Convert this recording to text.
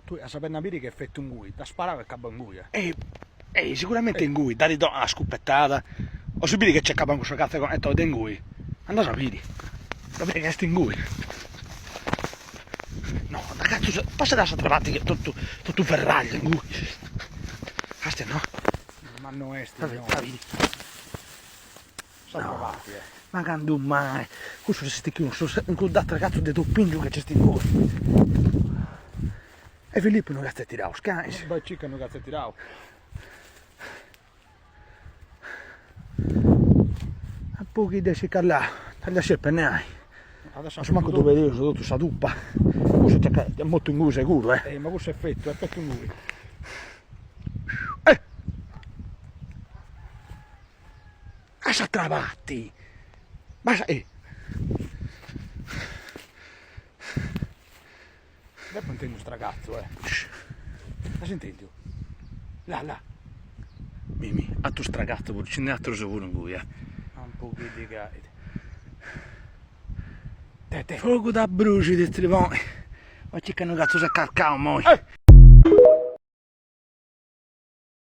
Tu a sapere capire che effetto un gui, da sparare e capa un gui. Sicuramente in gui, dare una scuppettata. O sapere che c'è capo in questo cazzo e te in gui. Andà a sapere. Sapere che sti in gui. No, ragazzi, passa da trovate che tutto ferraglio in gui. Queste no. Ma non è sti, no. Capito? Sono No. trovati, Ma quando mai? Questo si sticchi un codato ragazzo di doppingo che c'è sti in gui. E Filippo non cazzo è tirato, scai. Poi circa non cazzo è tirato. A pochi di si calla, tagliassi il pennai. Adesso Ma manco tu vedi, sono tutto sta tuppa. Questo è molto in gui sicuro, ma questo è effetto un gui. Lascia travatti! Basta, Dopo intendo sto ragazzo, La sentendo? Là. Mimi, a tu stragazzo, pure, ce n'è altro sicuro in cui, Un po' di gaide. Te. Fuoco da bruci, di strivoni. Ma c'è che non cazzo si è calcato, moi.